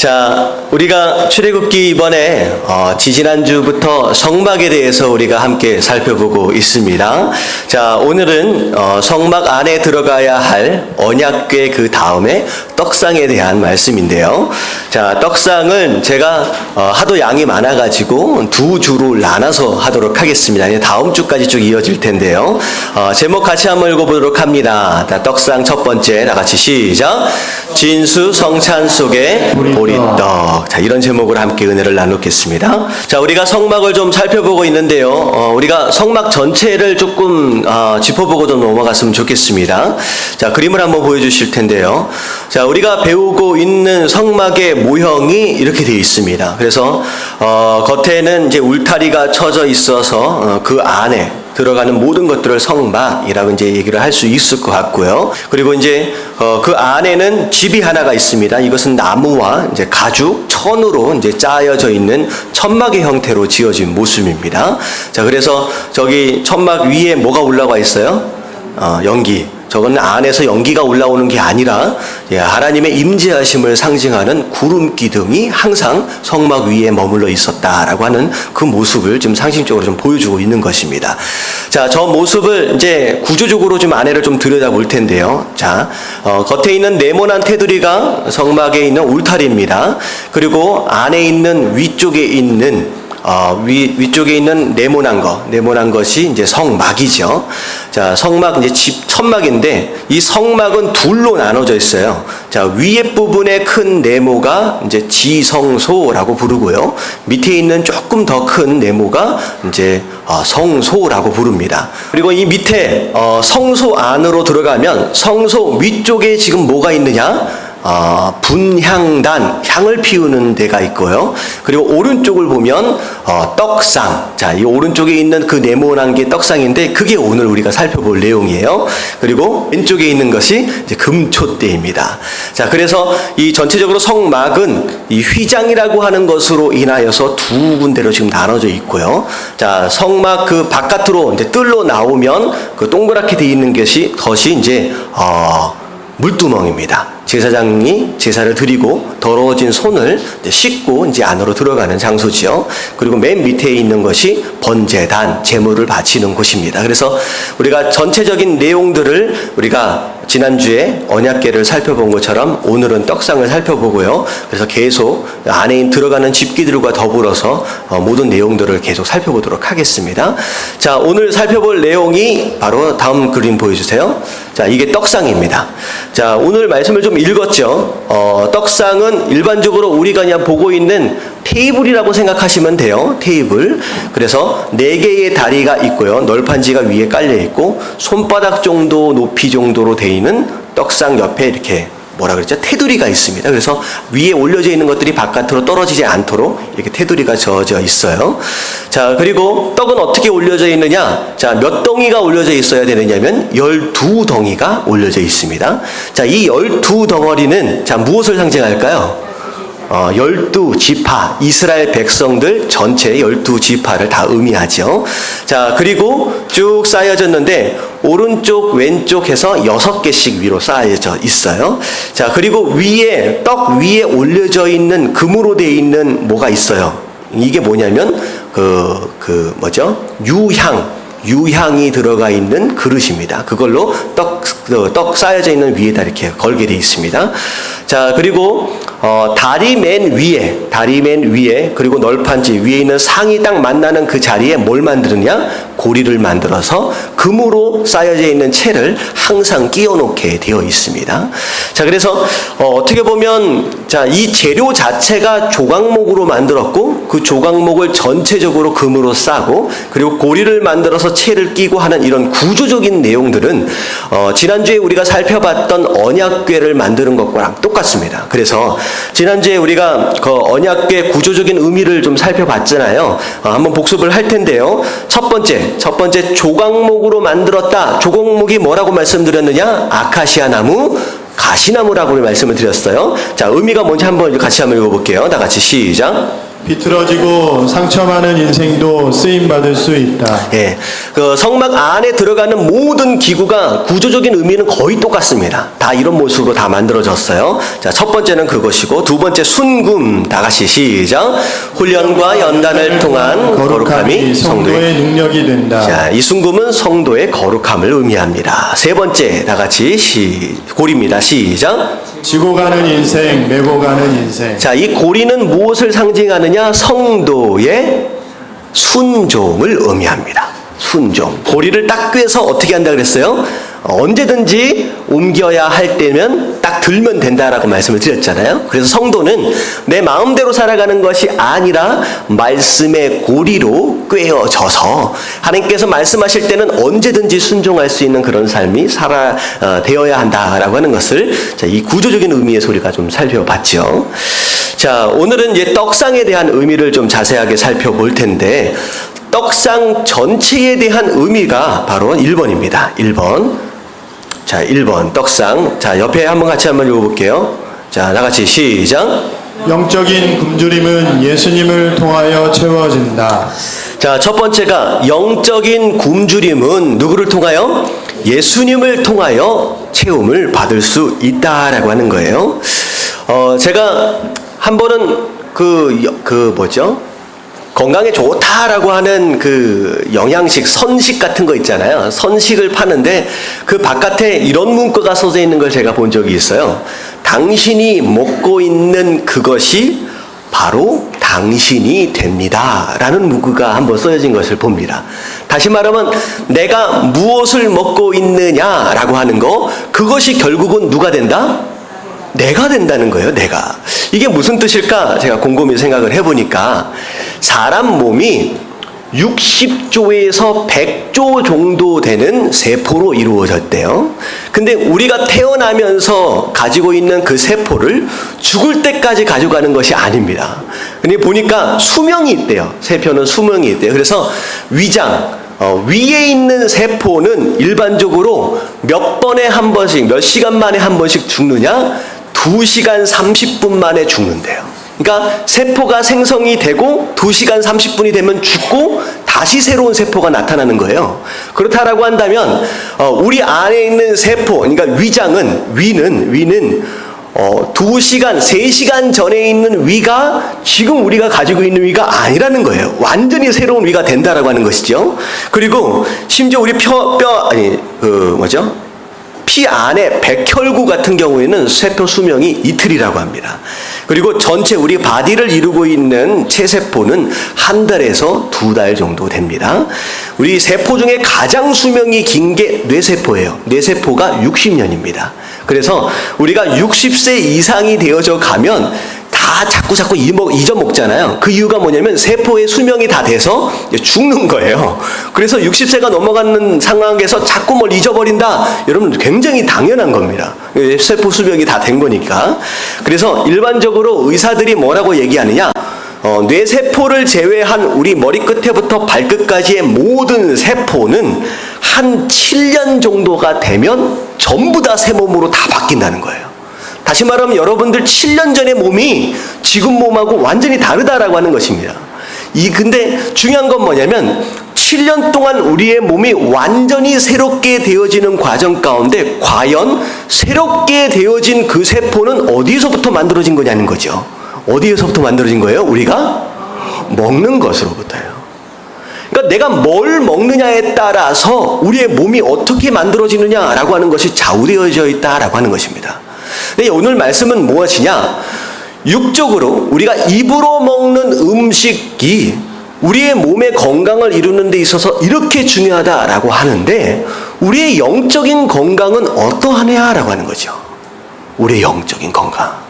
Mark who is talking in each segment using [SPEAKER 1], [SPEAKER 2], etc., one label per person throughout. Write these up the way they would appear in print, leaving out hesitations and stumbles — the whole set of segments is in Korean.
[SPEAKER 1] 자, 우리가 출애굽기 이번에 지지난주부터 성막에 대해서 우리가 함께 살펴보고 있습니다. 자, 오늘은 성막 안에 들어가야 할 언약궤 그 다음에 떡상에 대한 말씀인데요. 자, 떡상은 제가 하도 양이 많아가지고 두 주로 나눠서 하도록 하겠습니다. 다음 주까지 쭉 이어질 텐데요. 제목 같이 한번 읽어보도록 합니다. 자, 떡상 첫 번째, 다 같이 시작. 진수 성찬 속에 보리떡. 자, 이런 제목으로 함께 은혜를 나누겠습니다. 자, 우리가 성막을 좀 살펴보고 있는데요. 우리가 성막 전체를 조금 짚어보고 좀 넘어갔으면 좋겠습니다. 자, 그림을 한번 보여주실 텐데요. 자, 우리가 배우고 있는 성막의 모형이 이렇게 되어 있습니다. 그래서 겉에는 이제 울타리가 쳐져 있어서 그 안에 들어가는 모든 것들을 성막이라고 이제 얘기를 할 수 있을 것 같고요. 그리고 이제 그 안에는 집이 하나가 있습니다. 이것은 나무와 이제 가죽, 천으로 이제 짜여져 있는 천막의 형태로 지어진 모습입니다. 자, 그래서 저기 천막 위에 뭐가 올라와 있어요? 연기. 저건 안에서 연기가 올라오는 게 아니라 하나님의 임재하심을 상징하는 구름 기둥이 항상 성막 위에 머물러 있었다라고 하는 그 모습을 지금 상징적으로 좀 보여주고 있는 것입니다. 자, 저 모습을 이제 구조적으로 좀 안에를 좀 들여다볼 텐데요. 자, 겉에 있는 네모난 테두리가 성막에 있는 울타리입니다. 그리고 안에 있는 위쪽에 있는 위쪽에 있는 네모난 것이 이제 성막이죠. 자, 성막 이제 천막인데 이 성막은 둘로 나눠져 있어요. 자, 위에 부분에 큰 네모가 이제 지성소라고 부르고요. 밑에 있는 조금 더 큰 네모가 이제 성소라고 부릅니다. 그리고 이 밑에 성소 안으로 들어가면 성소 위쪽에 지금 뭐가 있느냐? 분향단, 향을 피우는 데가 있고요. 그리고 오른쪽을 보면 떡상. 자, 이 오른쪽에 있는 그 네모난 게 떡상인데 그게 오늘 우리가 살펴볼 내용이에요. 그리고 왼쪽에 있는 것이 이제 금촛대입니다. 자, 그래서 이 전체적으로 성막은 이 휘장이라고 하는 것으로 인하여서 두 군데로 지금 나눠져 있고요. 자, 성막 그 바깥으로 이제 뜰로 나오면 그 동그랗게 되어 있는 것이 이제 물두멍입니다. 제사장이 제사를 드리고 더러워진 손을 씻고 이제 안으로 들어가는 장소지요. 그리고 맨 밑에 있는 것이 번제단, 제물을 바치는 곳입니다. 그래서 우리가 전체적인 내용들을 우리가 지난주에 언약궤를 살펴본 것처럼 오늘은 떡상을 살펴보고요. 그래서 계속 안에 들어가는 집기들과 더불어서 모든 내용들을 계속 살펴보도록 하겠습니다. 자, 오늘 살펴볼 내용이 바로 다음 그림 보여주세요. 자, 이게 떡상입니다. 자, 오늘 말씀을 좀 읽었죠. 떡상은 일반적으로 우리가 그냥 보고 있는 테이블이라고 생각하시면 돼요. 테이블. 그래서 4개의 다리가 있고요. 널판지가 위에 깔려 있고 손바닥 정도 높이 정도로 되어 있는 떡상 옆에 이렇게 테두리가 있습니다. 그래서 위에 올려져 있는 것들이 바깥으로 떨어지지 않도록 이렇게 테두리가 저어져 있어요. 자, 그리고 떡은 어떻게 올려져 있느냐? 자, 몇 덩이가 올려져 있어야 되느냐면 12덩이가 올려져 있습니다. 자, 이 12덩어리는 자, 무엇을 상징할까요? 12지파, 이스라엘 백성들 전체 12지파를 다 의미하죠. 자, 그리고 쭉 쌓여졌는데 오른쪽 왼쪽 해서 6개씩 위로 쌓여져 있어요. 자, 그리고 떡 위에 올려져 있는 금으로 되어 있는 뭐가 있어요. 이게 뭐냐면 유향이 들어가 있는 그릇입니다. 그걸로 떡 쌓여져 있는 위에다 이렇게 걸게 되어 있습니다. 자, 그리고 다리 맨 위에 그리고 널판지 위에 있는 상이 딱 만나는 그 자리에 뭘 만드느냐? 고리를 만들어서 금으로 쌓여져 있는 채를 항상 끼워 놓게 되어 있습니다. 자, 그래서 어떻게 보면 자, 이 재료 자체가 조각목으로 만들었고 그 조각목을 전체적으로 금으로 싸고 그리고 고리를 만들어서 채를 끼고 하는 이런 구조적인 내용들은 지난주에 우리가 살펴봤던 언약궤를 만드는 것과랑 똑같습니다. 그래서 지난주에 우리가 그 언약궤 구조적인 의미를 좀 살펴봤잖아요. 한번 복습을 할 텐데요. 첫 번째 조각목으로 만들었다. 조각목이 뭐라고 말씀드렸느냐? 아카시아 나무, 가시나무라고 말씀을 드렸어요. 자, 의미가 뭔지 같이 한번 읽어볼게요. 다 같이 시작.
[SPEAKER 2] 비틀어지고 상처 많은 인생도 쓰임 받을 수 있다.
[SPEAKER 1] 예, 그 성막 안에 들어가는 모든 기구가 구조적인 의미는 거의 똑같습니다. 다 이런 모습으로 다 만들어졌어요. 자, 첫 번째는 그것이고, 두 번째 순금. 다 같이 시작. 훈련과 연단을 통한 거룩함이 성도의
[SPEAKER 2] 능력이 된다.
[SPEAKER 1] 자, 이 순금은 성도의 거룩함을 의미합니다. 세 번째, 다 같이 고리입니다. 시작.
[SPEAKER 2] 지고 가는 인생, 메고 가는 인생.
[SPEAKER 1] 자, 이 고리는 무엇을 상징하느냐? 성도의 순종을 의미합니다. 순종. 고리를 딱 꿰서 어떻게 한다 그랬어요? 언제든지 옮겨야 할 때면 딱 들면 된다라고 말씀을 드렸잖아요. 그래서 성도는 내 마음대로 살아가는 것이 아니라 말씀의 고리로 꿰어져서 하나님께서 말씀하실 때는 언제든지 순종할 수 있는 그런 삶이 되어야 한다라고 하는 것을, 자, 이 구조적인 의미에서 우리가 좀 살펴봤죠. 자, 오늘은 이제 떡상에 대한 의미를 좀 자세하게 살펴볼 텐데, 떡상 전체에 대한 의미가 바로 1번입니다. 1번. 자, 1번 떡상. 자, 옆에 같이 한번 읽어볼게요. 자, 나같이 시작.
[SPEAKER 2] 영적인 굶주림은 예수님을 통하여 채워진다.
[SPEAKER 1] 자, 첫 번째가 영적인 굶주림은 누구를 통하여? 예수님을 통하여 채움을 받을 수 있다라고 하는 거예요. 제가 한 번은 건강에 좋다라고 하는 그 영양식, 선식 같은 거 있잖아요. 선식을 파는데 그 바깥에 이런 문구가 써져 있는 걸 제가 본 적이 있어요. 당신이 먹고 있는 그것이 바로 당신이 됩니다. 라는 문구가 한번 써진 것을 봅니다. 다시 말하면 내가 무엇을 먹고 있느냐라고 하는 거, 그것이 결국은 누가 된다? 내가 된다는 거예요. 내가. 이게 무슨 뜻일까? 제가 곰곰이 생각을 해보니까 사람 몸이 60조에서 100조 정도 되는 세포로 이루어졌대요. 근데 우리가 태어나면서 가지고 있는 그 세포를 죽을 때까지 가져가는 것이 아닙니다. 근데 보니까 수명이 있대요. 세포는 수명이 있대요. 그래서 위장, 위에 있는 세포는 일반적으로 몇 번에 한 번씩, 몇 시간 만에 한 번씩 죽느냐? 2시간 30분 만에 죽는데요. 그러니까 세포가 생성이 되고 2시간 30분이 되면 죽고 다시 새로운 세포가 나타나는 거예요. 그렇다라고 한다면 우리 안에 있는 세포, 그러니까 위는 2시간, 3시간 전에 있는 위가 지금 우리가 가지고 있는 위가 아니라는 거예요. 완전히 새로운 위가 된다라고 하는 것이죠. 그리고 심지어 우리 피 안에 백혈구 같은 경우에는 세포 수명이 이틀이라고 합니다. 그리고 전체 우리 바디를 이루고 있는 체세포는 1달에서 2달 정도 됩니다. 우리 세포 중에 가장 수명이 긴 게 뇌세포예요. 뇌세포가 60년입니다. 그래서 우리가 60세 이상이 되어져 가면 다 자꾸 잊어먹잖아요. 그 이유가 뭐냐면 세포의 수명이 다 돼서 죽는 거예요. 그래서 60세가 넘어가는 상황에서 자꾸 뭘 잊어버린다. 여러분 굉장히 당연한 겁니다. 세포 수명이 다 된 거니까. 그래서 일반적으로 의사들이 뭐라고 얘기하느냐? 뇌세포를 제외한 우리 머리끝에부터 발끝까지의 모든 세포는 한 7년 정도가 되면 전부 다 새 몸으로 다 바뀐다는 거예요. 다시 말하면 여러분들 7년 전의 몸이 지금 몸하고 완전히 다르다라고 하는 것입니다. 근데 중요한 건 뭐냐면 7년 동안 우리의 몸이 완전히 새롭게 되어지는 과정 가운데 과연 새롭게 되어진 그 세포는 어디서부터 만들어진 거냐는 거죠. 어디에서부터 만들어진 거예요? 우리가 먹는 것으로부터요. 그러니까 내가 뭘 먹느냐에 따라서 우리의 몸이 어떻게 만들어지느냐라고 하는 것이 좌우되어져 있다라고 하는 것입니다. 근데 오늘 말씀은 무엇이냐? 육적으로 우리가 입으로 먹는 음식이 우리의 몸의 건강을 이루는 데 있어서 이렇게 중요하다라고 하는데 우리의 영적인 건강은 어떠하냐라고 하는 거죠. 우리의 영적인 건강.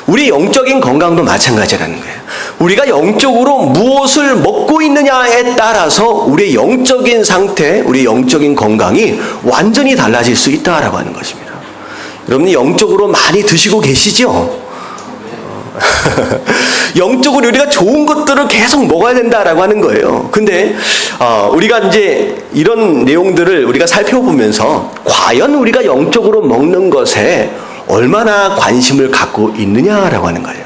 [SPEAKER 1] 우리 영적인 건강도 마찬가지라는 거예요. 우리가 영적으로 무엇을 먹고 있느냐에 따라서 우리의 영적인 상태, 우리의 영적인 건강이 완전히 달라질 수 있다라고 하는 것입니다. 여러분이 영적으로 많이 드시고 계시죠? 영적으로 우리가 좋은 것들을 계속 먹어야 된다라고 하는 거예요. 근데 우리가 이제 이런 내용들을 우리가 살펴보면서 과연 우리가 영적으로 먹는 것에 얼마나 관심을 갖고 있느냐라고 하는 거예요.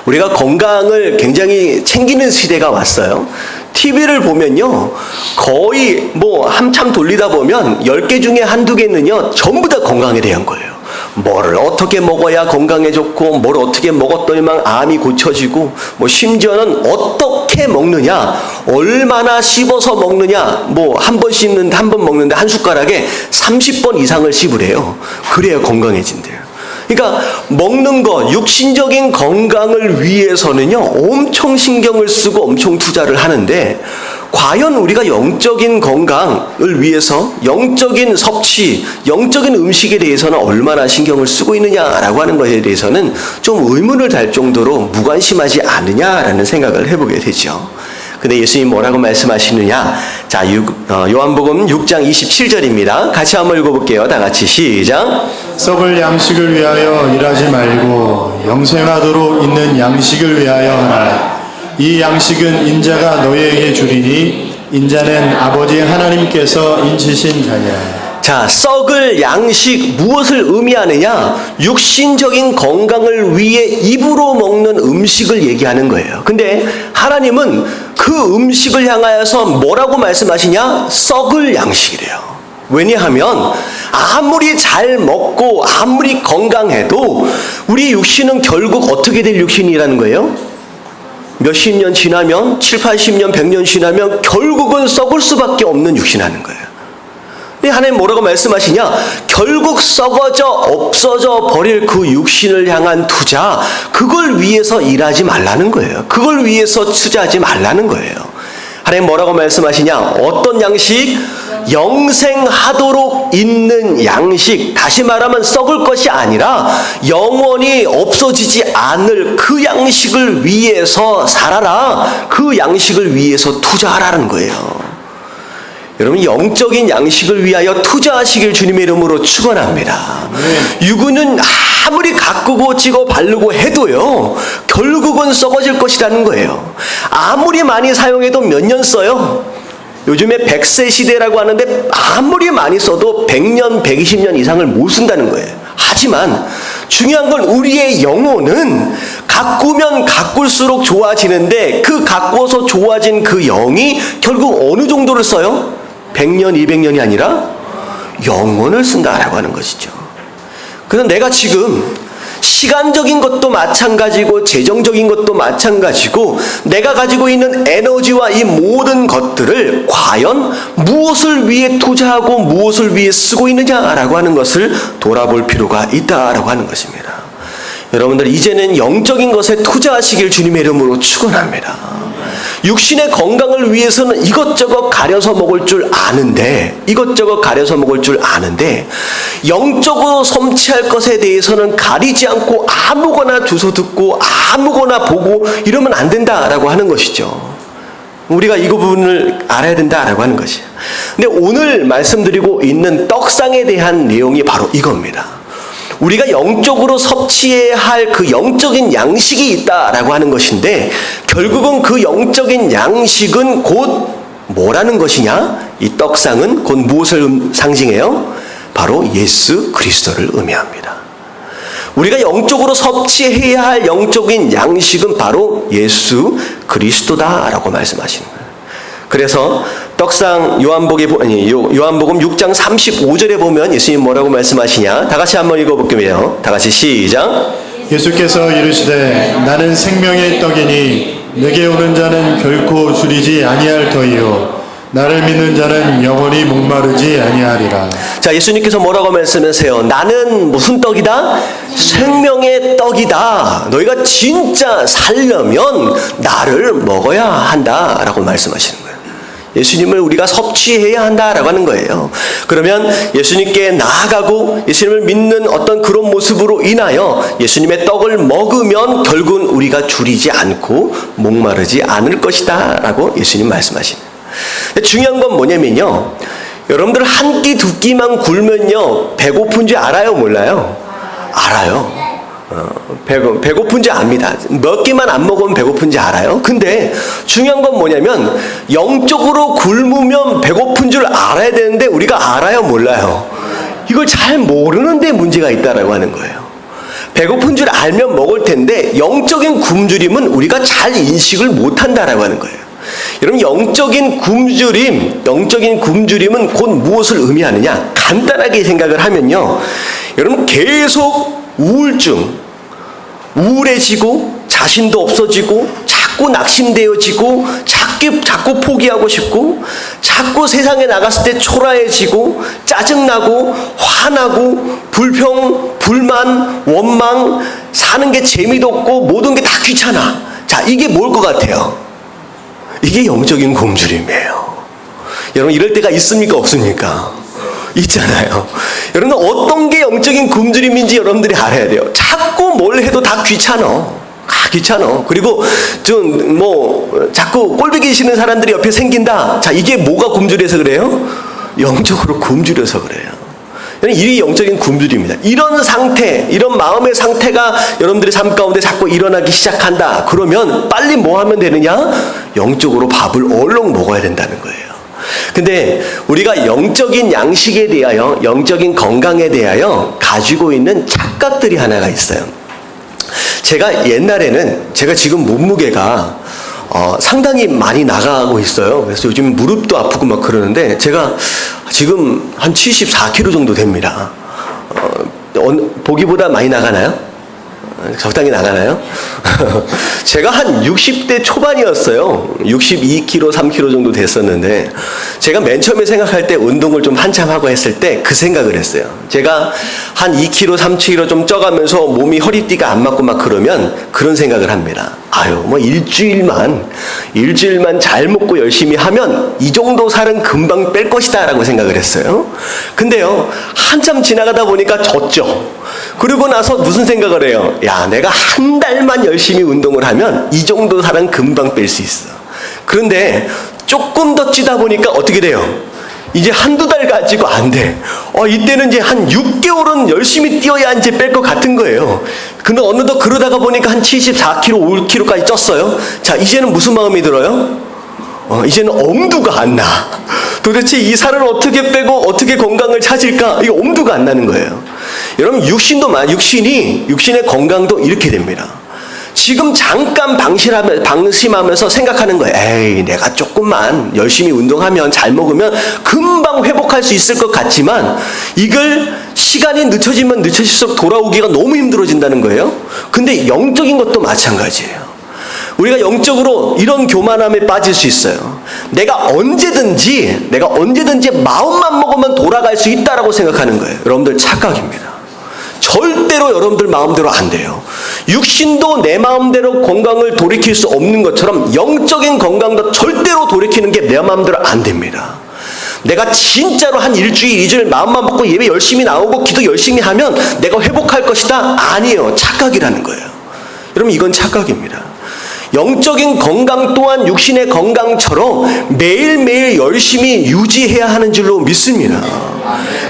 [SPEAKER 1] 우리가 건강을 굉장히 챙기는 시대가 왔어요. TV를 보면요, 거의 뭐 한참 돌리다 보면 10개 중에 한두 개는요, 전부 다 건강에 대한 거예요. 뭐를 어떻게 먹어야 건강에 좋고, 뭘 어떻게 먹었더니만 암이 고쳐지고, 뭐 심지어는 어떻게 먹느냐, 얼마나 씹어서 먹느냐, 뭐 한 번 씹는데, 한 번 먹는데 한 숟가락에 30번 이상을 씹으래요. 그래야 건강해진대요. 그러니까 먹는 것, 육신적인 건강을 위해서는요, 엄청 신경을 쓰고 엄청 투자를 하는데, 과연 우리가 영적인 건강을 위해서 영적인 섭취, 영적인 음식에 대해서는 얼마나 신경을 쓰고 있느냐라고 하는 것에 대해서는 좀 의문을 달 정도로 무관심하지 않느냐라는 생각을 해보게 되죠. 근데 예수님 뭐라고 말씀하시느냐? 자, 요한복음 6장 27절입니다. 같이 한번 읽어볼게요. 다 같이 시작.
[SPEAKER 2] 썩을 양식을 위하여 일하지 말고 영생하도록 있는 양식을 위하여 하라. 이 양식은 인자가 너희에게 주리니 인자는 아버지 하나님께서 인치신 자니라.
[SPEAKER 1] 자, 썩을 양식, 무엇을 의미하느냐? 육신적인 건강을 위해 입으로 먹는 음식을 얘기하는 거예요. 근데 하나님은 그 음식을 향하여서 뭐라고 말씀하시냐? 썩을 양식이래요. 왜냐하면 아무리 잘 먹고 아무리 건강해도 우리 육신은 결국 어떻게 될 육신이라는 거예요? 몇십 년 지나면, 7, 80년, 100년 지나면 결국은 썩을 수밖에 없는 육신하는 거예요. 근데 하나님 뭐라고 말씀하시냐? 결국 썩어져 없어져 버릴 그 육신을 향한 투자, 그걸 위해서 일하지 말라는 거예요. 그걸 위해서 투자하지 말라는 거예요. 하나님 뭐라고 말씀하시냐? 어떤 양식? 영생하도록 있는 양식, 다시 말하면 썩을 것이 아니라 영원히 없어지지 않을 그 양식을 위해서 살아라. 그 양식을 위해서 투자하라는 거예요. 여러분, 영적인 양식을 위하여 투자하시길 주님의 이름으로 축원합니다. 육은은 아무리 가꾸고 찌고 바르고 해도요, 결국은 썩어질 것이라는 거예요. 아무리 많이 사용해도 몇 년 써요? 요즘에 100세 시대라고 하는데 아무리 많이 써도 100년, 120년 이상을 못 쓴다는 거예요. 하지만 중요한 건 우리의 영혼은 가꾸면 가꿀수록 좋아지는데, 그 가꾸어서 좋아진 그 영이 결국 어느 정도를 써요? 100년, 200년이 아니라 영혼을 쓴다라고 하는 것이죠. 그래서 내가 지금 시간적인 것도 마찬가지고 재정적인 것도 마찬가지고 내가 가지고 있는 에너지와 이 모든 것들을 과연 무엇을 위해 투자하고 무엇을 위해 쓰고 있느냐라고 하는 것을 돌아볼 필요가 있다라고 하는 것입니다. 여러분들, 이제는 영적인 것에 투자하시길 주님의 이름으로 축원합니다. 육신의 건강을 위해서는 이것저것 가려서 먹을 줄 아는데, 영적으로 섭취할 것에 대해서는 가리지 않고 아무거나 주워 듣고 아무거나 보고 이러면 안 된다라고 하는 것이죠. 우리가 이 부분을 알아야 된다라고 하는 것이에요. 근데 오늘 말씀드리고 있는 떡상에 대한 내용이 바로 이겁니다. 우리가 영적으로 섭취해야 할 그 영적인 양식이 있다라고 하는 것인데, 결국은 그 영적인 양식은 곧 뭐라는 것이냐? 이 떡상은 곧 무엇을 상징해요? 바로 예수 그리스도를 의미합니다. 우리가 영적으로 섭취해야 할 영적인 양식은 바로 예수 그리스도다라고 말씀하시는 거예요. 그래서 떡상 요한복음 6장 35절에 보면 예수님 뭐라고 말씀하시냐? 다 같이 한번 읽어볼게요. 다 같이 시작.
[SPEAKER 2] 예수께서 이르시되 나는 생명의 떡이니 내게 오는 자는 결코 줄이지 아니할 터이요 나를 믿는 자는 영원히 목마르지 아니하리라.
[SPEAKER 1] 자, 예수님께서 뭐라고 말씀하세요? 나는 무슨 떡이다? 생명의 떡이다. 너희가 진짜 살려면 나를 먹어야 한다라고 말씀하시는 거예요. 예수님을 우리가 섭취해야 한다라고 하는 거예요. 그러면 예수님께 나아가고 예수님을 믿는 어떤 그런 모습으로 인하여 예수님의 떡을 먹으면 결국은 우리가 줄이지 않고 목마르지 않을 것이다 라고 예수님 말씀하시는 거예요. 중요한 건 뭐냐면요, 여러분들 한 끼 두 끼만 굶으면요 배고픈지 알아요, 몰라요? 알아요. 배고픈지 압니다. 몇 끼만 안 먹으면 배고픈지 알아요. 근데 중요한 건 뭐냐면 영적으로 굶으면 배고픈 줄 알아야 되는데 우리가 알아요, 몰라요? 이걸 잘 모르는 데 문제가 있다라고 하는 거예요. 배고픈 줄 알면 먹을 텐데 영적인 굶주림은 우리가 잘 인식을 못한다라고 하는 거예요. 여러분, 영적인 굶주림은 곧 무엇을 의미하느냐? 간단하게 생각을 하면요, 여러분, 계속 우울해지고 자신도 없어지고 자꾸 낙심되어지고 자꾸 포기하고 싶고 자꾸 세상에 나갔을 때 초라해지고 짜증나고 화나고 불평, 불만, 원망, 사는 게 재미도 없고 모든 게 다 귀찮아. 자, 이게 뭘 것 같아요? 이게 영적인 굶주림이에요. 여러분, 이럴 때가 있습니까? 없습니까? 있잖아요. 여러분, 어떤 게 영적인 굶주림인지 여러분들이 알아야 돼요. 자꾸 뭘 해도 다 귀찮아. 귀찮아. 그리고 자꾸 꼴보기 싫은 사람들이 옆에 생긴다. 자, 이게 뭐가 굶주려서 그래요? 영적으로 굶주려서 그래요. 이 영적인 굶주림입니다. 이런 상태, 이런 마음의 상태가 여러분들의 삶 가운데 자꾸 일어나기 시작한다. 그러면 빨리 뭐 하면 되느냐? 영적으로 밥을 얼른 먹어야 된다는 거예요. 근데 우리가 영적인 양식에 대하여, 영적인 건강에 대하여 가지고 있는 착각들이 하나가 있어요. 제가 지금 몸무게가 상당히 많이 나가고 있어요. 그래서 요즘 무릎도 아프고 막 그러는데 제가 지금 한 74kg 정도 됩니다. 보기보다 많이 나가나요? 적당히 나가나요? 제가 한 60대 초반이었어요. 62kg, 3kg 정도 됐었는데 제가 맨 처음에 생각할 때 운동을 좀 한참 하고 했을 때 그 생각을 했어요. 제가 한 2kg, 3kg 좀 쪄가면서 몸이 허리띠가 안 맞고 막 그러면 그런 생각을 합니다. 일주일만 잘 먹고 열심히 하면 이 정도 살은 금방 뺄 것이다 라고 생각을 했어요. 근데요, 한참 지나가다 보니까 졌죠. 그러고 나서 무슨 생각을 해요? 내가 한 달만 열심히 운동을 하면 이 정도 살은 금방 뺄 수 있어. 그런데 조금 더 찌다 보니까 어떻게 돼요? 이제 한두 달 가지고 안 돼. 이때는 이제 한 6개월은 열심히 뛰어야 이제 뺄 것 같은 거예요. 근데 어느덧 그러다가 보니까 한 74kg, 5kg까지 쪘어요. 자, 이제는 무슨 마음이 들어요? 이제는 엄두가 안 나. 도대체 이 살을 어떻게 빼고 어떻게 건강을 찾을까? 이거 엄두가 안 나는 거예요. 여러분, 육신의 건강도 이렇게 됩니다. 지금 잠깐 방심하면서 생각하는 거예요. 내가 조금만 열심히 운동하면, 잘 먹으면 금방 회복할 수 있을 것 같지만 이걸 시간이 늦춰지면 늦춰질수록 돌아오기가 너무 힘들어진다는 거예요. 근데 영적인 것도 마찬가지예요. 우리가 영적으로 이런 교만함에 빠질 수 있어요. 내가 언제든지 마음만 먹으면 돌아갈 수 있다라고 생각하는 거예요. 여러분들, 착각입니다. 절대로 여러분들 마음대로 안 돼요. 육신도 내 마음대로 건강을 돌이킬 수 없는 것처럼 영적인 건강도 절대로 돌이키는 게 내 마음대로 안 됩니다. 내가 진짜로 한 일주일, 2주일 마음만 먹고 예배 열심히 나오고 기도 열심히 하면 내가 회복할 것이다? 아니에요. 착각이라는 거예요. 여러분, 이건 착각입니다. 영적인 건강 또한 육신의 건강처럼 매일매일 열심히 유지해야 하는 줄로 믿습니다.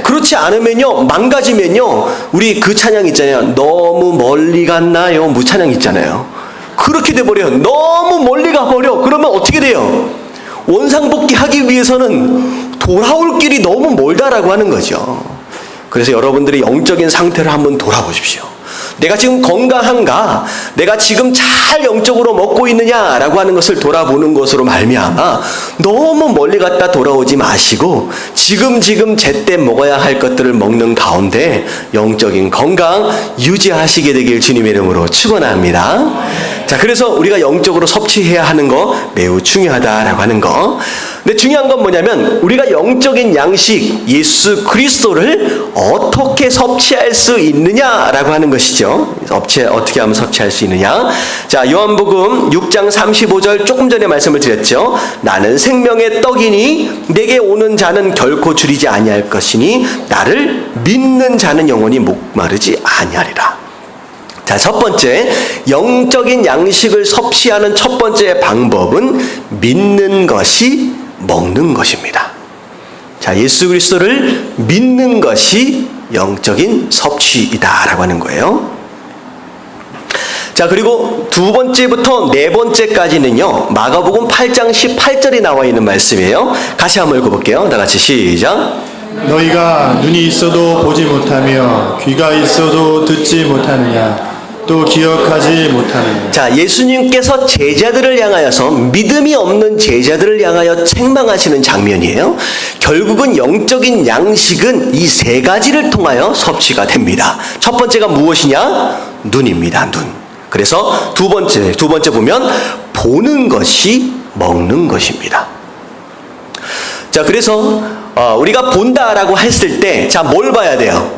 [SPEAKER 1] 그렇지 않으면요, 망가지면요, 우리 그 찬양 있잖아요. 너무 멀리 갔나요? 무찬양 있잖아요. 그렇게 돼버려요. 너무 멀리 가버려. 그러면 어떻게 돼요? 원상복귀 하기 위해서는 돌아올 길이 너무 멀다라고 하는 거죠. 그래서 여러분들이 영적인 상태를 한번 돌아보십시오. 내가 지금 건강한가? 내가 지금 잘 영적으로 먹고 있느냐라고 하는 것을 돌아보는 것으로 말미암아 너무 멀리 갔다 돌아오지 마시고 지금 제때 먹어야 할 것들을 먹는 가운데 영적인 건강 유지하시게 되길 주님의 이름으로 축원합니다. 자, 그래서 우리가 영적으로 섭취해야 하는 거 매우 중요하다라고 하는 거. 근데 중요한 건 뭐냐면 우리가 영적인 양식 예수 그리스도를 어떻게 섭취할 수 있느냐라고 하는 것이죠. 어떻게 하면 섭취할 수 있느냐. 자, 요한복음 6장 35절 조금 전에 말씀을 드렸죠. 나는 생명의 떡이니 내게 오는 자는 결코 줄이지 아니할 것이니 나를 믿는 자는 영원히 목마르지 아니하리라. 자, 첫 번째, 영적인 양식을 섭취하는 첫 번째 방법은 믿는 것이 먹는 것입니다. 자, 예수 그리스도를 믿는 것이 영적인 섭취이다라고 하는 거예요. 자, 그리고 두 번째부터 네 번째까지는요, 마가복음 8장 18절에 나와 있는 말씀이에요. 같이 한번 읽어볼게요. 다 같이 시작.
[SPEAKER 2] 너희가 눈이 있어도 보지 못하며 귀가 있어도 듣지 못하느냐 또 기억하지 못하느냐.
[SPEAKER 1] 자, 예수님께서 제자들을 향하여서 믿음이 없는 제자들을 향하여 책망하시는 장면이에요. 결국은 영적인 양식은 이 세 가지를 통하여 섭취가 됩니다. 첫 번째가 무엇이냐? 눈입니다. 눈. 그래서 두 번째 보면 보는 것이 먹는 것입니다. 자, 그래서 우리가 본다라고 했을 때, 자, 뭘 봐야 돼요?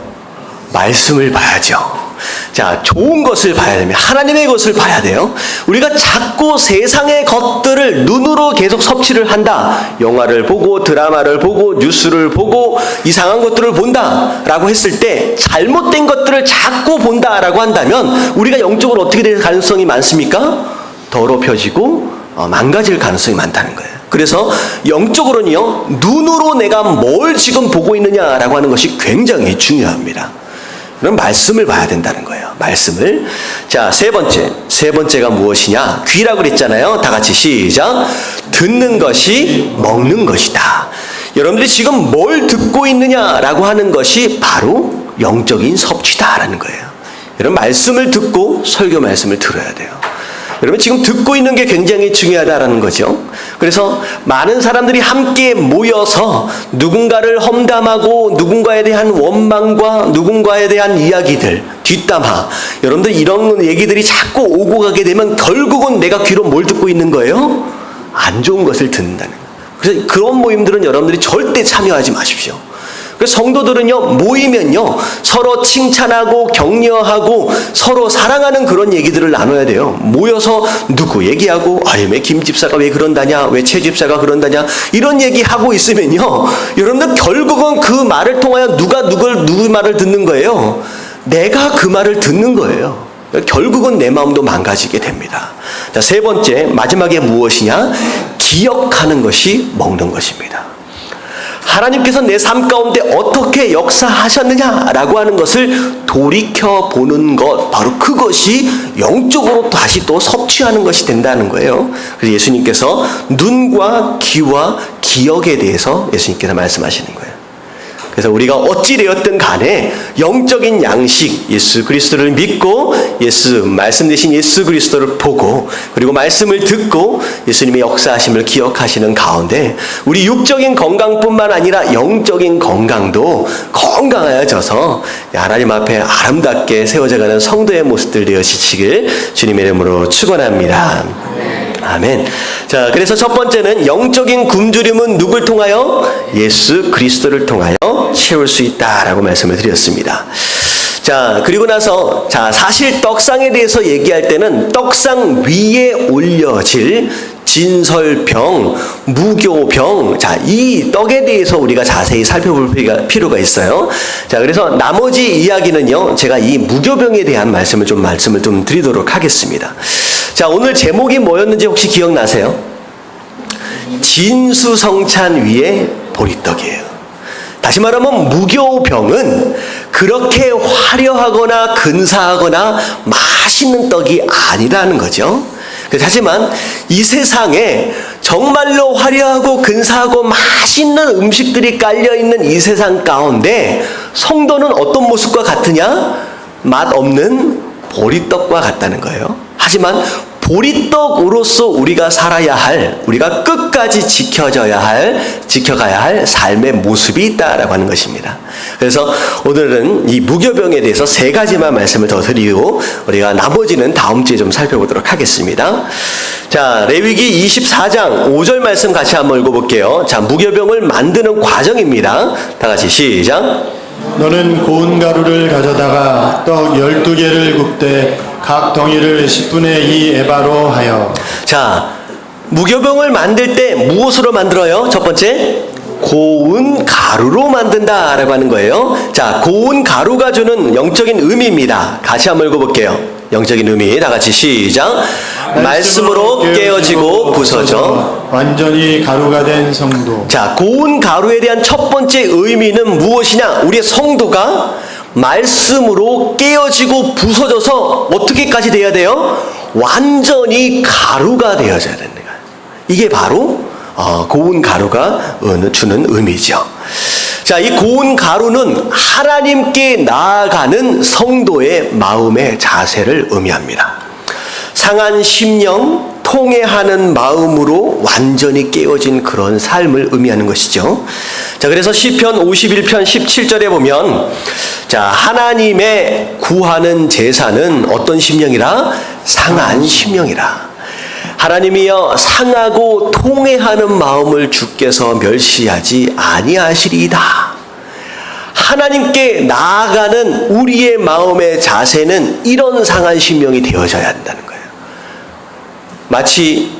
[SPEAKER 1] 말씀을 봐야죠. 자, 좋은 것을 봐야 됩니다. 하나님의 것을 봐야 돼요. 우리가 자꾸 세상의 것들을 눈으로 계속 섭취를 한다. 영화를 보고 드라마를 보고 뉴스를 보고 이상한 것들을 본다라고 했을 때 잘못된 것들을 자꾸 본다라고 한다면 우리가 영적으로 어떻게 될 가능성이 많습니까? 더럽혀지고 망가질 가능성이 많다는 거예요. 그래서 영적으로는요, 눈으로 내가 뭘 지금 보고 있느냐라고 하는 것이 굉장히 중요합니다. 그럼 말씀을 봐야 된다는 거예요. 말씀을. 자, 세 번째가 무엇이냐? 귀라고 그랬잖아요. 다 같이 시작. 듣는 것이 먹는 것이다. 여러분들이 지금 뭘 듣고 있느냐라고 하는 것이 바로 영적인 섭취다라는 거예요. 여러분, 말씀을 듣고 설교 말씀을 들어야 돼요. 여러분, 지금 듣고 있는 게 굉장히 중요하다라는 거죠. 그래서 많은 사람들이 함께 모여서 누군가를 험담하고 누군가에 대한 원망과 누군가에 대한 이야기들, 뒷담화, 여러분들 이런 얘기들이 자꾸 오고 가게 되면 결국은 내가 귀로 뭘 듣고 있는 거예요? 안 좋은 것을 듣는다는 거예요. 그래서 그런 모임들은 여러분들이 절대 참여하지 마십시오. 그래서 성도들은요, 모이면요, 서로 칭찬하고 격려하고 서로 사랑하는 그런 얘기들을 나눠야 돼요. 모여서 누구 얘기하고, 왜 김 집사가 왜 그런다냐, 왜 최 집사가 그런다냐, 이런 얘기하고 있으면요, 여러분들 결국은 그 말을 통하여 누가 누구 말을 듣는 거예요? 내가 그 말을 듣는 거예요. 결국은 내 마음도 망가지게 됩니다. 자, 세 번째, 마지막에 무엇이냐? 기억하는 것이 먹는 것입니다. 하나님께서 내 삶 가운데 어떻게 역사하셨느냐라고 하는 것을 돌이켜보는 것, 바로 그것이 영적으로 다시 또 섭취하는 것이 된다는 거예요. 그래서 예수님께서 눈과 귀와 기억에 대해서 예수님께서 말씀하시는 거예요. 그래서 우리가 어찌되었든 간에 영적인 양식, 예수 그리스도를 믿고 말씀 대신 예수 그리스도를 보고 그리고 말씀을 듣고 예수님의 역사하심을 기억하시는 가운데 우리 육적인 건강뿐만 아니라 영적인 건강도 건강해져서 하나님 앞에 아름답게 세워져가는 성도의 모습들 되어지시길 주님의 이름으로 축원합니다. 아멘. 자, 그래서 첫 번째는 영적인 굶주림은 누굴 통하여? 예수 그리스도를 통하여 채울 수 있다라고 말씀을 드렸습니다. 자, 그리고 나서 사실 떡상에 대해서 얘기할 때는 떡상 위에 올려질 진설병, 무교병, 이 떡에 대해서 우리가 자세히 살펴볼 필요가 있어요. 자, 그래서 나머지 이야기는요, 제가 이 무교병에 대한 말씀을 좀 드리도록 하겠습니다. 자, 오늘 제목이 뭐였는지 혹시 기억나세요? 진수성찬 위에 보리떡이에요. 다시 말하면 무교병은 그렇게 화려하거나 근사하거나 맛있는 떡이 아니라는 거죠. 하지만 이 세상에 정말로 화려하고 근사하고 맛있는 음식들이 깔려있는 이 세상 가운데 성도는 어떤 모습과 같으냐? 맛없는 보리떡과 같다는 거예요. 하지만 보리떡으로서 우리가 살아야 할, 우리가 끝까지 지켜가야 할 삶의 모습이 있다라고 하는 것입니다. 그래서 오늘은 이 무교병에 대해서 세 가지만 말씀을 더 드리고 우리가 나머지는 다음 주에 좀 살펴보도록 하겠습니다. 자, 레위기 24장 5절 말씀 같이 한번 읽어볼게요. 자, 무교병을 만드는 과정입니다. 다 같이 시작.
[SPEAKER 2] 너는 고운 가루를 가져다가 떡 12개를 굽되 각 덩이를 10분의 2 에바로 하여. 자,
[SPEAKER 1] 무교병을 만들 때 무엇으로 만들어요? 첫 번째, 고운 가루로 만든다라고 하는 거예요. 자, 고운 가루가 주는 영적인 의미입니다. 같이 한번 읽어볼게요. 영적인 의미 다 같이 시작. 말씀으로 깨어지고 부서져
[SPEAKER 2] 완전히 가루가 된 성도.
[SPEAKER 1] 자, 고운 가루에 대한 첫 번째 의미는 무엇이냐? 우리의 성도가 말씀으로 깨어지고 부서져서 어떻게까지 돼야 돼요? 완전히 가루가 되어져야 되는 거예요. 이게 바로 고운 가루가 주는 의미죠. 자, 이 고운 가루는 하나님께 나아가는 성도의 마음의 자세를 의미합니다. 상한 심령, 통회하는 마음으로 완전히 깨어진 그런 삶을 의미하는 것이죠. 자, 그래서 시편 51편 17절에 보면, 자, 하나님의 구하는 제사는 어떤 심령이라? 상한 심령이라. 하나님이여 상하고 통회하는 마음을 주께서 멸시하지 아니하시리이다. 하나님께 나아가는 우리의 마음의 자세는 이런 상한 심령이 되어져야 한다는 거예요. 마치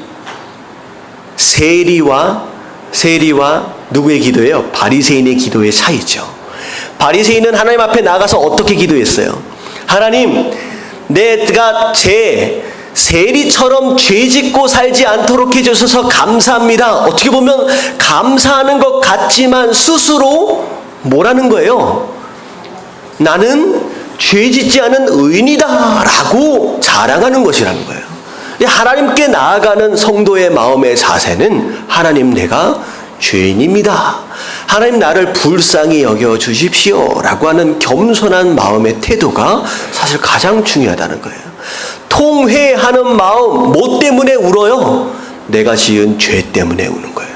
[SPEAKER 1] 세리와 누구의 기도예요? 바리새인의 기도의 차이죠. 바리새인은 하나님 앞에 나가서 어떻게 기도했어요? 하나님, 내가 세리처럼 죄짓고 살지 않도록 해주셔서 감사합니다. 어떻게 보면 감사하는 것 같지만 스스로 뭐라는 거예요? 나는 죄짓지 않은 의인이다 라고 자랑하는 것이라는 거예요. 하나님께 나아가는 성도의 마음의 자세는 하나님, 내가 죄인입니다. 하나님, 나를 불쌍히 여겨 주십시오 라고 하는 겸손한 마음의 태도가 사실 가장 중요하다는 거예요. 통회하는 마음, 뭐 때문에 울어요? 내가 지은 죄 때문에 우는 거예요.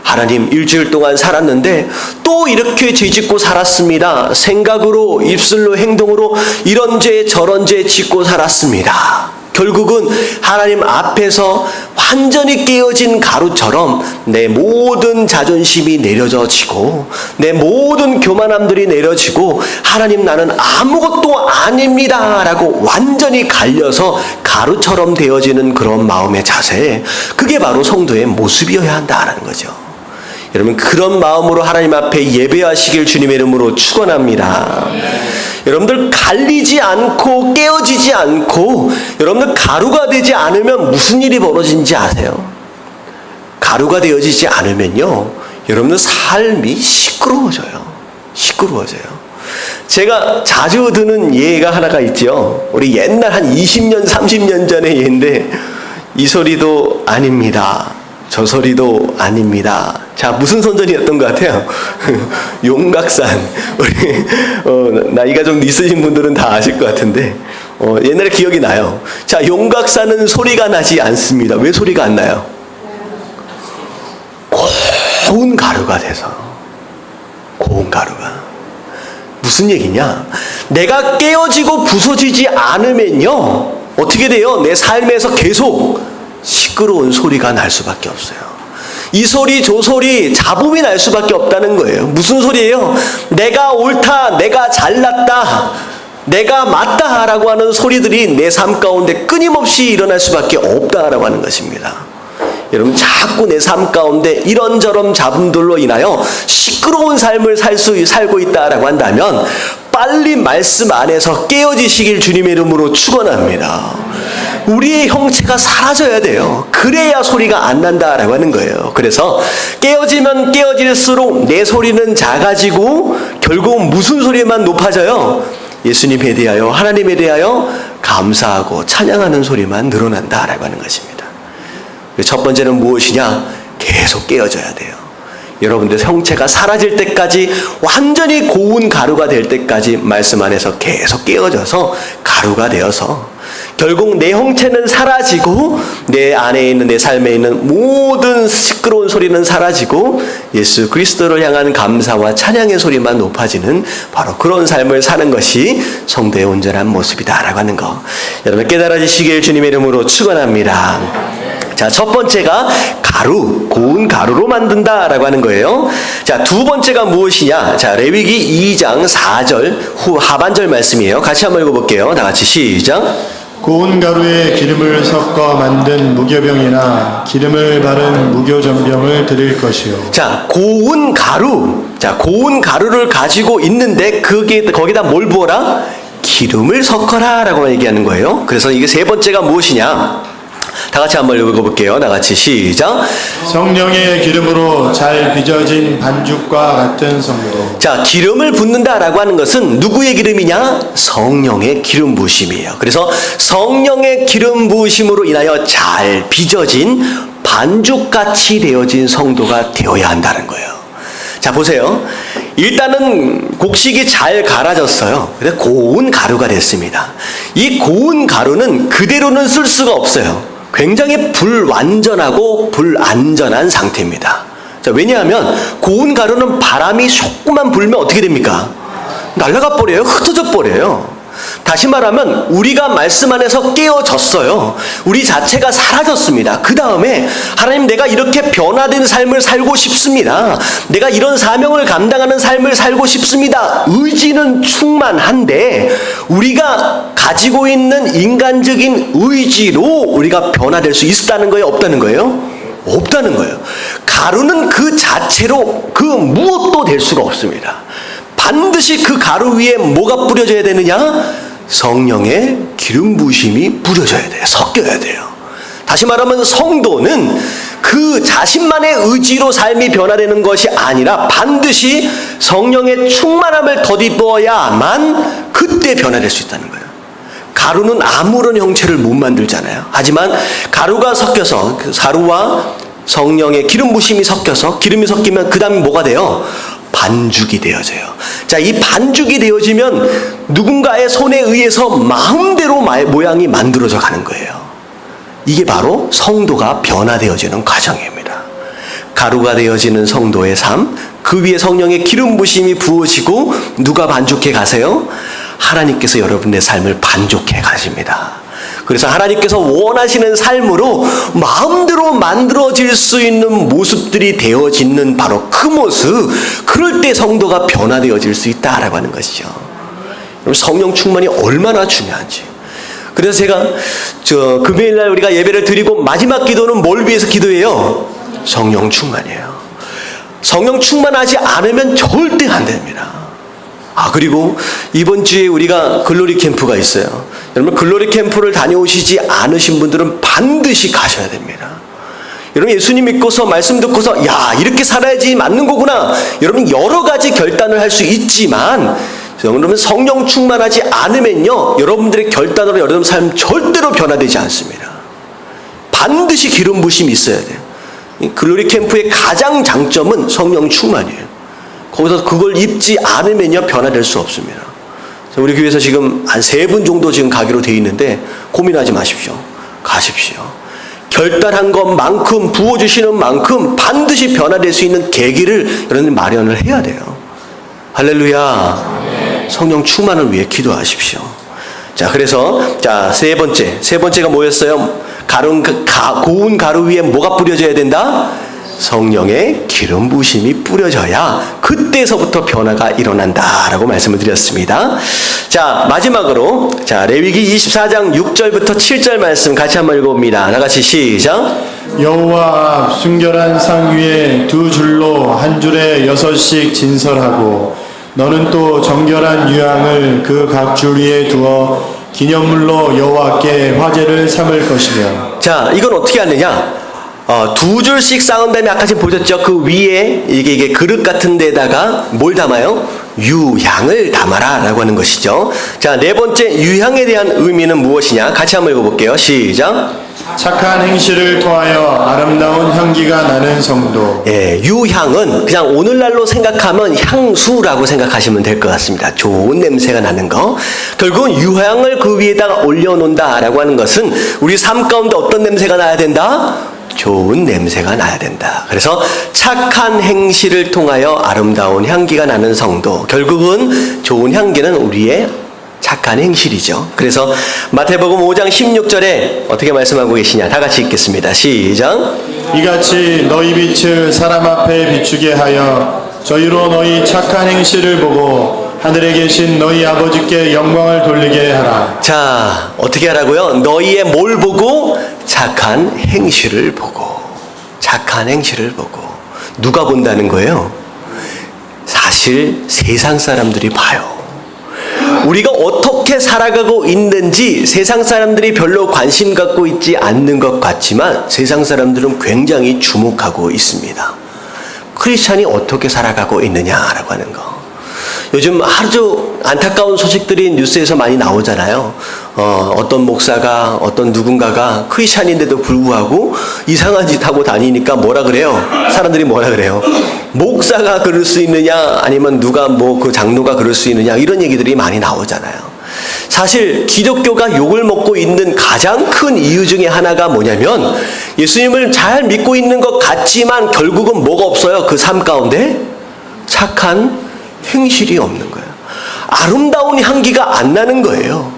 [SPEAKER 1] 하나님, 일주일 동안 살았는데 또 이렇게 죄짓고 살았습니다. 생각으로, 입술로, 행동으로 이런 죄 저런 죄 짓고 살았습니다. 결국은 하나님 앞에서 완전히 깨어진 가루처럼 내 모든 자존심이 내려져지고 내 모든 교만함들이 내려지고, 하나님, 나는 아무것도 아닙니다 라고 완전히 갈려서 가루처럼 되어지는 그런 마음의 자세, 그게 바로 성도의 모습이어야 한다라는 거죠. 여러분, 그런 마음으로 하나님 앞에 예배하시길 주님의 이름으로 축원합니다. 여러분들, 갈리지 않고 깨어지지 않고 여러분들 가루가 되지 않으면 무슨 일이 벌어진지 아세요? 가루가 되어지지 않으면요, 여러분들 삶이 시끄러워져요. 제가 자주 드는 예가 하나가 있죠. 우리 옛날 한 20년 30년 전의 예인데, 이 소리도 아닙니다, 저 소리도 아닙니다. 자, 무슨 선전이었던 것 같아요? 용각산. 우리 나이가 좀 있으신 분들은 다 아실 것 같은데, 옛날에 기억이 나요. 자, 용각산은 소리가 나지 않습니다. 왜 소리가 안 나요? 고운 가루가 돼서. 고운 가루가. 무슨 얘기냐? 내가 깨어지고 부서지지 않으면요, 어떻게 돼요? 내 삶에서 계속 시끄러운 소리가 날 수밖에 없어요. 이 소리 저 소리 잡음이 날 수밖에 없다는 거예요. 무슨 소리예요? 내가 옳다, 내가 잘났다, 내가 맞다 라고 하는 소리들이 내 삶 가운데 끊임없이 일어날 수밖에 없다라고 하는 것입니다. 여러분, 자꾸 내 삶 가운데 이런저런 잡음들로 인하여 시끄러운 삶을 살고 있다라고 한다면 빨리 말씀 안에서 깨어지시길 주님의 이름으로 축원합니다. 우리의 형체가 사라져야 돼요. 그래야 소리가 안 난다라고 하는 거예요. 그래서 깨어지면 깨어질수록 내 소리는 작아지고 결국 무슨 소리만 높아져요? 예수님에 대하여, 하나님에 대하여 감사하고 찬양하는 소리만 늘어난다라고 하는 것입니다. 첫 번째는 무엇이냐? 계속 깨어져야 돼요. 여러분들 형체가 사라질 때까지, 완전히 고운 가루가 될 때까지 말씀 안에서 계속 깨어져서 가루가 되어서 결국 내 형체는 사라지고 내 안에 있는, 내 삶에 있는 모든 시끄러운 소리는 사라지고 예수 그리스도를 향한 감사와 찬양의 소리만 높아지는 바로 그런 삶을 사는 것이 성도의 온전한 모습이다라고 하는 거, 여러분 깨달아지시길 주님의 이름으로 축원합니다. 자, 첫 번째가 가루, 고운 가루로 만든다라고 하는 거예요. 자, 두 번째가 무엇이냐? 자, 레위기 2장 4절 하반절 말씀이에요. 같이 한번 읽어볼게요. 다 같이 시작.
[SPEAKER 2] 고운 가루에 기름을 섞어 만든 무교병이나 기름을 바른 무교전병을 드릴 것이요.
[SPEAKER 1] 자, 고운 가루. 자, 고운 가루를 가지고 있는데 거기다 뭘 부어라? 기름을 섞어라 라고 얘기하는 거예요. 그래서 이게 세 번째가 무엇이냐? 다 같이 한번 읽어볼게요. 다 같이 시작.
[SPEAKER 2] 성령의 기름으로 잘 빚어진 반죽과 같은 성도.
[SPEAKER 1] 자, 기름을 붓는다라고 하는 것은 누구의 기름이냐? 성령의 기름 부으심이에요. 그래서 성령의 기름 부으심으로 인하여 잘 빚어진 반죽같이 되어진 성도가 되어야 한다는 거예요. 자, 보세요. 일단은 곡식이 잘 갈아졌어요. 그래서 고운 가루가 됐습니다. 이 고운 가루는 그대로는 쓸 수가 없어요. 굉장히 불완전하고 불안전한 상태입니다. 자, 왜냐하면 고운 가루는 바람이 조금만 불면 어떻게 됩니까? 날아가 버려요. 흩어져 버려요. 다시 말하면 우리가 말씀 안에서 깨어졌어요. 우리 자체가 사라졌습니다. 그 다음에 하나님, 내가 이렇게 변화된 삶을 살고 싶습니다. 내가 이런 사명을 감당하는 삶을 살고 싶습니다. 의지는 충만한데 우리가 가지고 있는 인간적인 의지로 우리가 변화될 수 있다는 거예요? 없다는 거예요? 없다는 거예요. 가루는 그 자체로 그 무엇도 될 수가 없습니다. 반드시 그 가루 위에 뭐가 뿌려져야 되느냐? 성령의 기름 부으심이 뿌려져야 돼요. 섞여야 돼요. 다시 말하면 성도는 그 자신만의 의지로 삶이 변화되는 것이 아니라 반드시 성령의 충만함을 덧입어야만 그때 변화될 수 있다는 거예요. 가루는 아무런 형체를 못 만들잖아요. 하지만 가루가 섞여서, 그 가루와 성령의 기름 부심이 섞여서, 기름이 섞이면 그 다음에 뭐가 돼요? 반죽이 되어져요. 자, 이 반죽이 되어지면 누군가의 손에 의해서 마음대로 모양이 만들어져 가는 거예요. 이게 바로 성도가 변화되어지는 과정입니다. 가루가 되어지는 성도의 삶, 그 위에 성령의 기름 부심이 부어지고 누가 반죽해 가세요? 하나님께서 여러분의 삶을 반죽해 가십니다. 그래서 하나님께서 원하시는 삶으로 마음대로 만들어질 수 있는 모습들이 되어지는 바로 그 모습, 그럴 때 성도가 변화되어질 수 있다라고 하는 것이죠. 성령 충만이 얼마나 중요한지. 그래서 제가 금요일날 우리가 예배를 드리고 마지막 기도는 뭘 위해서 기도해요? 성령 충만이에요. 성령 충만하지 않으면 절대 안 됩니다. 그리고 이번 주에 우리가 글로리 캠프가 있어요. 여러분, 글로리 캠프를 다녀오시지 않으신 분들은 반드시 가셔야 됩니다. 여러분, 예수님 믿고서 말씀 듣고서 야, 이렇게 살아야지 맞는 거구나. 여러분, 여러 가지 결단을 할 수 있지만 여러분, 성령 충만하지 않으면요, 여러분들의 결단으로 여러분 삶 절대로 변화되지 않습니다. 반드시 기름 부심이 있어야 돼요. 이 글로리 캠프의 가장 장점은 성령 충만이에요. 거기서 그걸 입지 않으면요, 변화될 수 없습니다. 우리 교회에서 지금 한 3분 정도 지금 가기로 되어 있는데 고민하지 마십시오. 가십시오. 결단한 것만큼, 부어주시는 만큼 반드시 변화될 수 있는 계기를 여러분들 마련을 해야 돼요. 할렐루야. 성령 충만을 위해 기도하십시오. 자, 그래서 세 번째가 뭐였어요? 고운 가루 위에 뭐가 뿌려져야 된다? 성령의 기름 부심이 뿌려져야 그때서부터 변화가 일어난다라고 말씀을 드렸습니다. 자, 마지막으로 레위기 24장 6절부터 7절 말씀 같이 한번 읽어봅니다. 다 같이 시작.
[SPEAKER 2] 여호와 앞 순결한 상 위에 2줄로 한 줄에 6씩 진설하고 너는 또 정결한 유향을 그 각 줄 위에 두어 기념물로 여호와께 화제를 삼을 것이며. 자,
[SPEAKER 1] 이건 어떻게 하느냐? 2줄씩 쌓은 다음에 아까 지금 보셨죠? 그 위에 이게 그릇 같은 데다가 뭘 담아요? 유향을 담아라 라고 하는 것이죠. 자, 4번째 유향에 대한 의미는 무엇이냐? 같이 한번 읽어볼게요. 시작.
[SPEAKER 2] 착한 행실을 통하여 아름다운 향기가 나는 성도.
[SPEAKER 1] 예, 유향은 그냥 오늘날로 생각하면 향수라고 생각하시면 될 것 같습니다. 좋은 냄새가 나는 거. 결국은 유향을 그 위에다가 올려놓는다라고 하는 것은 우리 삶 가운데 어떤 냄새가 나야 된다? 좋은 냄새가 나야 된다. 그래서 착한 행실을 통하여 아름다운 향기가 나는 성도. 결국은 좋은 향기는 우리의 착한 행실이죠. 그래서 마태복음 5장 16절에 어떻게 말씀하고 계시냐? 다 같이 읽겠습니다. 시작.
[SPEAKER 2] 이같이 너희 빛을 사람 앞에 비추게 하여 저희로 너희 착한 행실을 보고 하늘에 계신 너희 아버지께 영광을 돌리게 하라.
[SPEAKER 1] 자, 어떻게 하라고요? 너희의 뭘 보고? 착한 행실을 보고. 착한 행실을 보고. 누가 본다는 거예요? 사실 세상 사람들이 봐요. 우리가 어떻게 살아가고 있는지 세상 사람들이 별로 관심 갖고 있지 않는 것 같지만 세상 사람들은 굉장히 주목하고 있습니다. 크리스찬이 어떻게 살아가고 있느냐라고 하는 거. 요즘 아주 안타까운 소식들이 뉴스에서 많이 나오잖아요. 어떤 목사가, 어떤 누군가가 크리스찬인데도 불구하고 이상한 짓 하고 다니니까 뭐라 그래요? 사람들이 뭐라 그래요? 목사가 그럴 수 있느냐, 아니면 누가 뭐 그 장로가 그럴 수 있느냐, 이런 얘기들이 많이 나오잖아요. 사실 기독교가 욕을 먹고 있는 가장 큰 이유 중에 하나가 뭐냐면, 예수님을 잘 믿고 있는 것 같지만 결국은 뭐가 없어요? 그 삶 가운데 착한 행실이 없는 거예요. 아름다운 향기가 안 나는 거예요.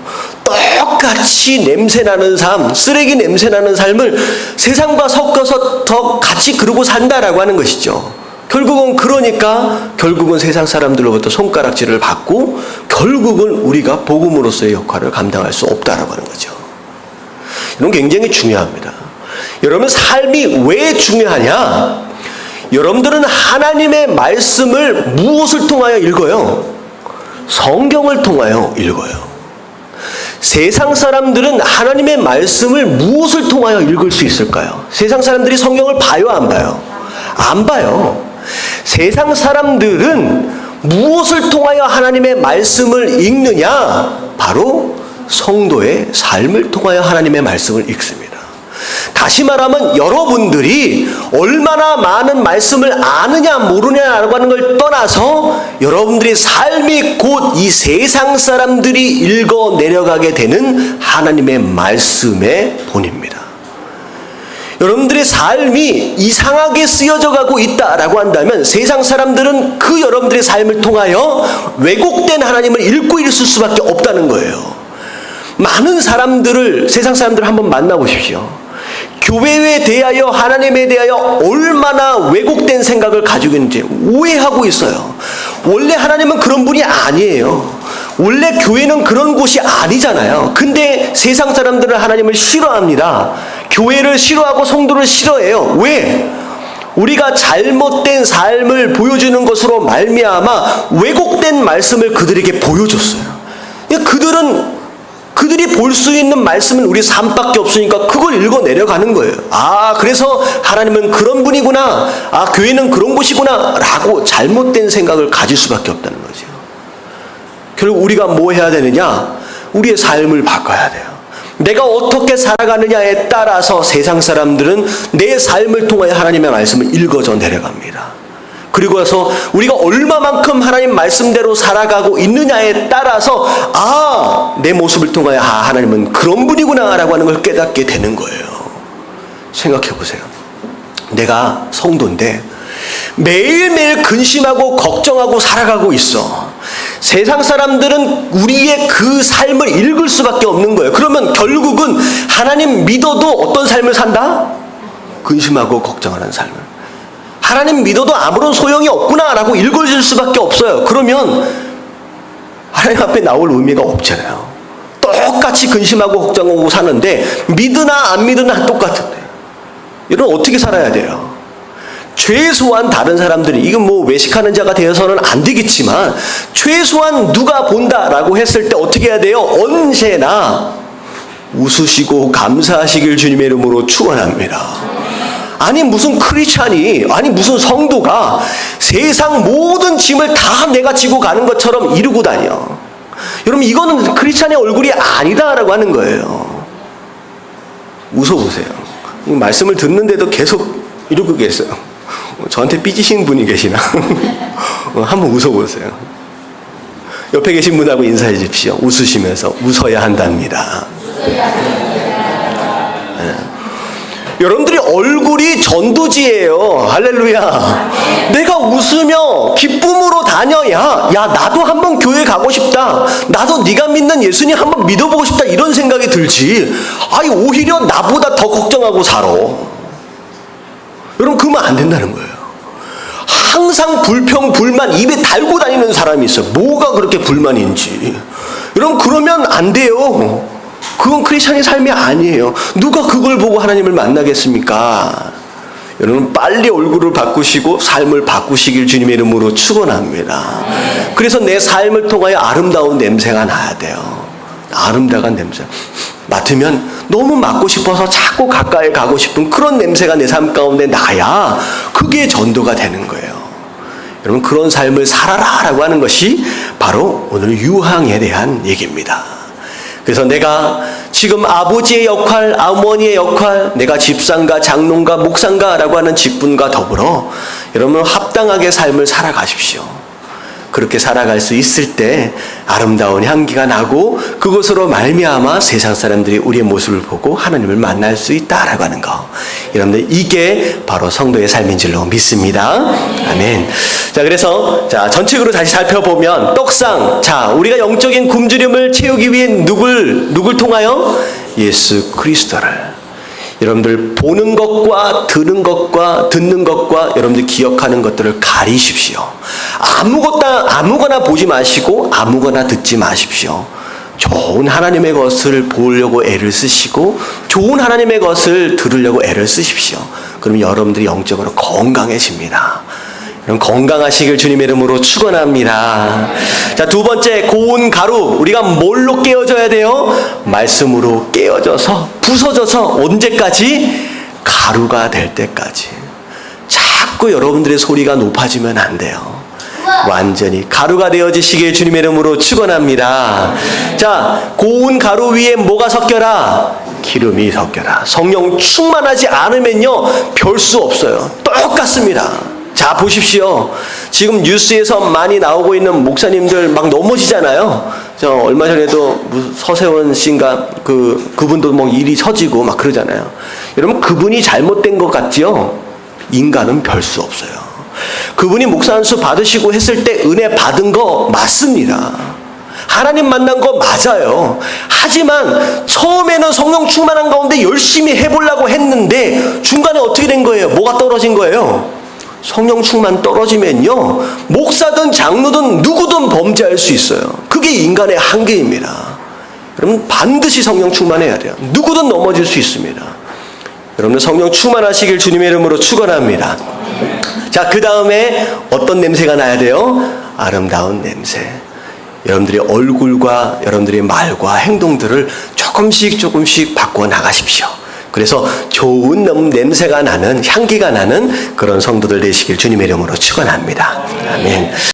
[SPEAKER 1] 똑같이 냄새나는 삶, 쓰레기 냄새나는 삶을 세상과 섞어서 더 같이 그러고 산다라고 하는 것이죠. 결국은 그러니까 결국은 세상 사람들로부터 손가락질을 받고 결국은 우리가 복음으로서의 역할을 감당할 수 없다라고 하는 거죠. 이건 굉장히 중요합니다. 여러분, 삶이 왜 중요하냐? 여러분들은 하나님의 말씀을 무엇을 통하여 읽어요? 성경을 통하여 읽어요. 세상 사람들은 하나님의 말씀을 무엇을 통하여 읽을 수 있을까요? 세상 사람들이 성경을 봐요, 안 봐요? 안 봐요. 세상 사람들은 무엇을 통하여 하나님의 말씀을 읽느냐? 바로 성도의 삶을 통하여 하나님의 말씀을 읽습니다. 다시 말하면 여러분들이 얼마나 많은 말씀을 아느냐 모르냐라고 하는 걸 떠나서 여러분들의 삶이 곧 이 세상 사람들이 읽어 내려가게 되는 하나님의 말씀의 본입니다. 여러분들의 삶이 이상하게 쓰여져 가고 있다라고 한다면 세상 사람들은 그 여러분들의 삶을 통하여 왜곡된 하나님을 읽고 있을 수밖에 없다는 거예요. 많은 사람들을, 세상 사람들을 한번 만나보십시오. 교회에 대하여, 하나님에 대하여 얼마나 왜곡된 생각을 가지고 있는지 오해하고 있어요. 원래 하나님은 그런 분이 아니에요. 원래 교회는 그런 곳이 아니잖아요. 근데 세상 사람들은 하나님을 싫어합니다. 교회를 싫어하고 성도를 싫어해요. 왜? 우리가 잘못된 삶을 보여주는 것으로 말미암아 왜곡된 말씀을 그들에게 보여줬어요. 그들이 볼 수 있는 말씀은 우리 삶밖에 없으니까 그걸 읽어 내려가는 거예요. 아, 그래서 하나님은 그런 분이구나. 아, 교회는 그런 곳이구나. 라고 잘못된 생각을 가질 수밖에 없다는 거죠. 결국 우리가 뭐 해야 되느냐? 우리의 삶을 바꿔야 돼요. 내가 어떻게 살아가느냐에 따라서 세상 사람들은 내 삶을 통하여 하나님의 말씀을 읽어져 내려갑니다. 그리고 나서 우리가 얼마만큼 하나님 말씀대로 살아가고 있느냐에 따라서 내 모습을 통하여 하나님은 그런 분이구나 라고 하는 걸 깨닫게 되는 거예요. 생각해 보세요. 내가 성도인데 매일매일 근심하고 걱정하고 살아가고 있어. 세상 사람들은 우리의 그 삶을 읽을 수밖에 없는 거예요. 그러면 결국은 하나님 믿어도 어떤 삶을 산다? 근심하고 걱정하는 삶을. 하나님 믿어도 아무런 소용이 없구나라고 읽어질 수밖에 없어요. 그러면 하나님 앞에 나올 의미가 없잖아요. 똑같이 근심하고 걱정하고 사는데 믿으나 안 믿으나 똑같은데 이런 어떻게 살아야 돼요? 최소한 다른 사람들이, 이건 뭐 외식하는 자가 되어서는 안 되겠지만 최소한 누가 본다라고 했을 때 어떻게 해야 돼요? 언제나 웃으시고 감사하시길 주님의 이름으로 축원합니다. 아니 무슨 크리스찬이, 아니 무슨 성도가 세상 모든 짐을 다 내가 지고 가는 것처럼 이루고 다녀. 여러분, 이거는 크리스찬의 얼굴이 아니다라고 하는 거예요. 웃어보세요. 말씀을 듣는데도 계속 이러고 계세요. 저한테 삐지신 분이 계시나? 한번 웃어보세요. 옆에 계신 분하고 인사해 주십시오. 웃으시면서. 웃어야 한답니다. 여러분들이 얼굴이 전도지예요. 할렐루야. 내가 웃으며 기쁨으로 다녀야, 야 나도 한번 교회 가고 싶다. 나도 네가 믿는 예수님 한번 믿어보고 싶다. 이런 생각이 들지. 아니 오히려 나보다 더 걱정하고 살아. 여러분, 그러면 안 된다는 거예요. 항상 불평, 불만 입에 달고 다니는 사람이 있어요. 뭐가 그렇게 불만인지. 여러분, 그러면 안 돼요. 그건 크리스찬의 삶이 아니에요. 누가 그걸 보고 하나님을 만나겠습니까? 여러분, 빨리 얼굴을 바꾸시고 삶을 바꾸시길 주님의 이름으로 축원합니다. 그래서 내 삶을 통하여 아름다운 냄새가 나야 돼요. 아름다운 냄새. 맡으면 너무 맡고 싶어서 자꾸 가까이 가고 싶은 그런 냄새가 내 삶 가운데 나야 그게 전도가 되는 거예요. 여러분, 그런 삶을 살아라 라고 하는 것이 바로 오늘 유황에 대한 얘기입니다. 그래서 내가 지금 아버지의 역할, 어머니의 역할, 내가 집사인가 장로인가 목사인가라고 하는 직분과 더불어 여러분 합당하게 삶을 살아가십시오. 그렇게 살아갈 수 있을 때 아름다운 향기가 나고 그것으로 말미암아 세상 사람들이 우리의 모습을 보고 하나님을 만날 수 있다라고 하는 거. 여러분들 이게 바로 성도의 삶인 줄로 믿습니다. 아멘. 자, 그래서 전체적으로 다시 살펴보면 떡상. 자, 우리가 영적인 굶주림을 채우기 위해 누굴 통하여? 예수 그리스도를. 여러분들 보는 것과 들은 것과 듣는 것과 여러분들 기억하는 것들을 가리십시오. 아무거나 보지 마시고 아무거나 듣지 마십시오. 좋은 하나님의 것을 보려고 애를 쓰시고 좋은 하나님의 것을 들으려고 애를 쓰십시오. 그러면 여러분들이 영적으로 건강해집니다. 건강하시길 주님의 이름으로 축원합니다. 자, 두 번째, 고운 가루. 우리가 뭘로 깨어져야 돼요? 말씀으로 깨어져서 부서져서 언제까지? 가루가 될 때까지. 자꾸 여러분들의 소리가 높아지면 안 돼요. 완전히 가루가 되어지시길 주님의 이름으로 축원합니다. 자, 고운 가루 위에 뭐가 섞여라? 기름이 섞여라. 성령 충만하지 않으면요 별 수 없어요. 똑같습니다. 자, 보십시오. 지금 뉴스에서 많이 나오고 있는 목사님들 막 넘어지잖아요. 저 얼마 전에도 서세원 씨인가 그분도 뭐 일이 처지고 막 그러잖아요. 여러분, 그분이 잘못된 것 같지요? 인간은 별 수 없어요. 그분이 목사 안수 받으시고 했을 때 은혜 받은 거 맞습니다. 하나님 만난 거 맞아요. 하지만 처음에는 성령 충만한 가운데 열심히 해보려고 했는데 중간에 어떻게 된 거예요? 뭐가 떨어진 거예요? 성령 충만 떨어지면요 목사든 장로든 누구든 범죄할 수 있어요. 그게 인간의 한계입니다. 여러분, 반드시 성령 충만해야 돼요. 누구든 넘어질 수 있습니다. 여러분, 성령 충만하시길 주님의 이름으로 축원합니다. 자, 그 다음에 어떤 냄새가 나야 돼요? 아름다운 냄새. 여러분들의 얼굴과 여러분들의 말과 행동들을 조금씩 바꿔 나가십시오. 그래서 좋은 냄새가 나는, 향기가 나는 그런 성도들 되시길 주님의 이름으로 축원합니다. 아멘.